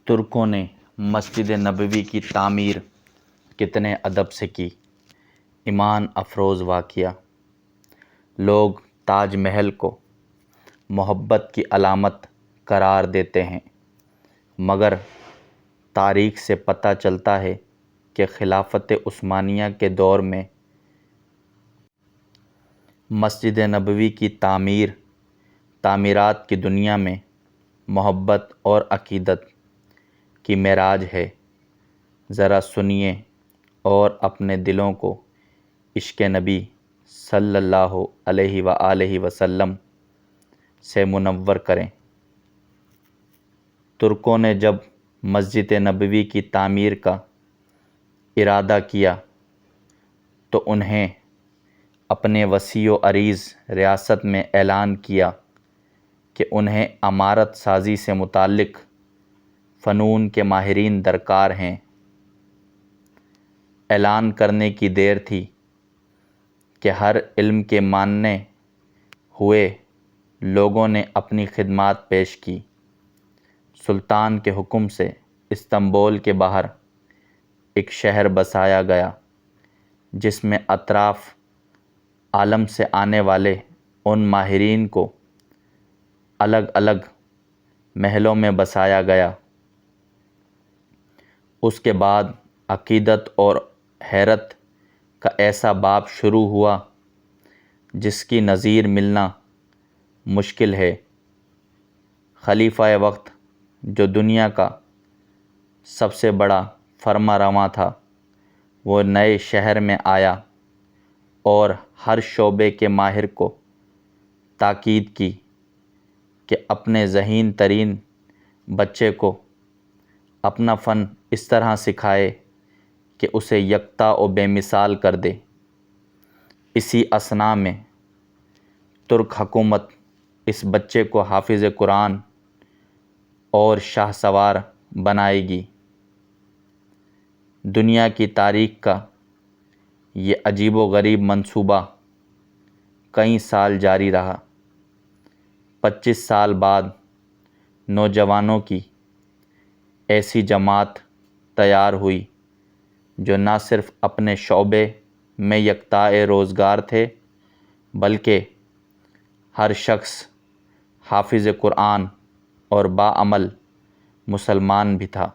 ترکوں نے مسجد نبوی کی تعمیر کتنے ادب سے کی۔ ایمان افروز واقعہ۔ لوگ تاج محل کو محبت کی علامت قرار دیتے ہیں، مگر تاریخ سے پتہ چلتا ہے کہ خلافت عثمانیہ کے دور میں مسجد نبوی کی تعمیرات کی دنیا میں محبت اور عقیدت کی معراج ہے۔ ذرا سنیے اور اپنے دلوں کو عشق نبی صلی اللہ علیہ وآلہ وسلم سے منور کریں۔ ترکوں نے جب مسجد نبوی کی تعمیر کا ارادہ کیا تو انہیں اپنے وسیع و عریض ریاست میں اعلان کیا کہ انہیں عمارت سازی سے متعلق فنون کے ماہرین درکار ہیں۔ اعلان کرنے کی دیر تھی کہ ہر علم کے ماننے ہوئے لوگوں نے اپنی خدمات پیش کی۔ سلطان کے حکم سے استنبول کے باہر ایک شہر بسایا گیا، جس میں اطراف عالم سے آنے والے ان ماہرین کو الگ الگ محلوں میں بسایا گیا۔ اس کے بعد عقیدت اور حیرت کا ایسا باب شروع ہوا جس کی نظیر ملنا مشکل ہے۔ خلیفہ وقت، جو دنیا کا سب سے بڑا فرما رواں تھا، وہ نئے شہر میں آیا اور ہر شعبے کے ماہر کو تاکید کی کہ اپنے ذہین ترین بچے کو اپنا فن اس طرح سکھائے کہ اسے یکتا و بے مثال کر دے۔ اسی اثنا میں ترک حکومت اس بچے کو حافظ قرآن اور شاہ سوار بنائے گی۔ دنیا کی تاریخ کا یہ عجیب و غریب منصوبہ کئی سال جاری رہا۔ 25 سال بعد نوجوانوں کی ایسی جماعت تیار ہوئی جو نہ صرف اپنے شعبے میں یکتائے روزگار تھے، بلکہ ہر شخص حافظ قرآن اور باعمل مسلمان بھی تھا۔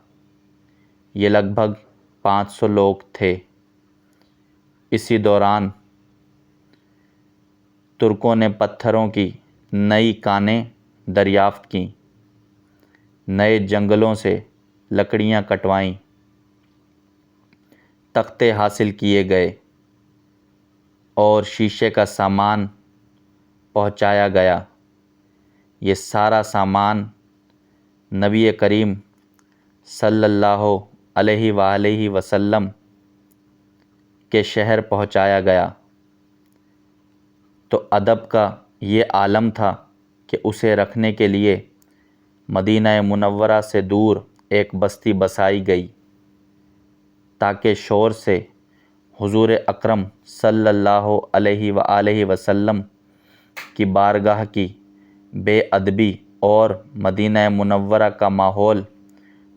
یہ لگ بھگ 500 لوگ تھے۔ اسی دوران ترکوں نے پتھروں کی نئی کانیں دریافت کیں، نئے جنگلوں سے لکڑیاں کٹوائیں، تختے حاصل کیے گئے اور شیشے کا سامان پہنچایا گیا۔ یہ سارا سامان نبی کریم صلی اللہ علیہ وآلہ وسلم کے شہر پہنچایا گیا تو ادب کا یہ عالم تھا کہ اسے رکھنے کے لیے مدینہ منورہ سے دور ایک بستی بسائی گئی، تاکہ شور سے حضور اکرم صلی اللہ علیہ وآلہ وسلم کی بارگاہ کی بے ادبی اور مدینہ منورہ کا ماحول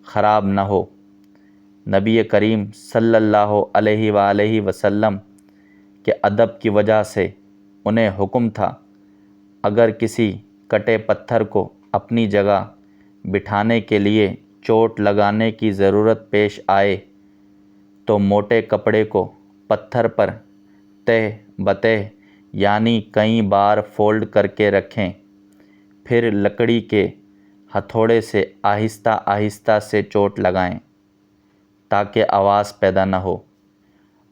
خراب نہ ہو۔ نبی کریم صلی اللہ علیہ وآلہ وسلم کے ادب کی وجہ سے انہیں حکم تھا، اگر کسی کٹے پتھر کو اپنی جگہ بٹھانے کے لیے چوٹ لگانے کی ضرورت پیش آئے تو موٹے کپڑے کو پتھر پر تہہ بتہہ یعنی کئی بار فولڈ کر کے رکھیں، پھر لکڑی کے ہتھوڑے سے آہستہ آہستہ سے چوٹ لگائیں تاکہ آواز پیدا نہ ہو،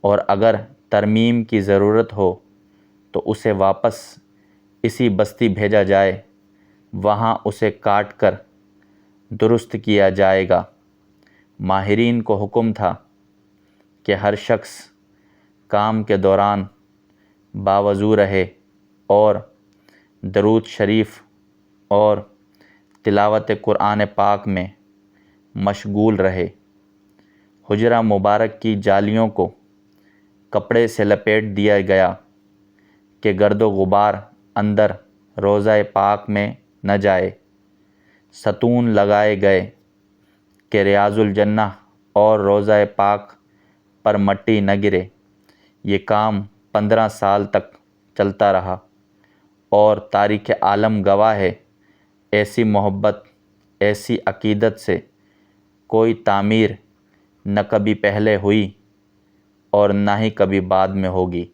اور اگر ترمیم کی ضرورت ہو تو اسے واپس اسی بستی بھیجا جائے، وہاں اسے کاٹ کر درست کیا جائے گا۔ ماہرین کو حکم تھا کہ ہر شخص کام کے دوران باوضو رہے اور درود شریف اور تلاوت قرآن پاک میں مشغول رہے۔ حجرہ مبارک کی جالیوں کو کپڑے سے لپیٹ دیا گیا کہ گرد و غبار اندر روضہ پاک میں نہ جائے۔ ستون لگائے گئے کہ ریاض الجنہ اور روضہ پاک پر مٹی نہ گرے۔ یہ کام 15 سال تک چلتا رہا اور تاریخ عالم گواہ ہے، ایسی محبت، ایسی عقیدت سے کوئی تعمیر نہ کبھی پہلے ہوئی اور نہ ہی کبھی بعد میں ہوگی۔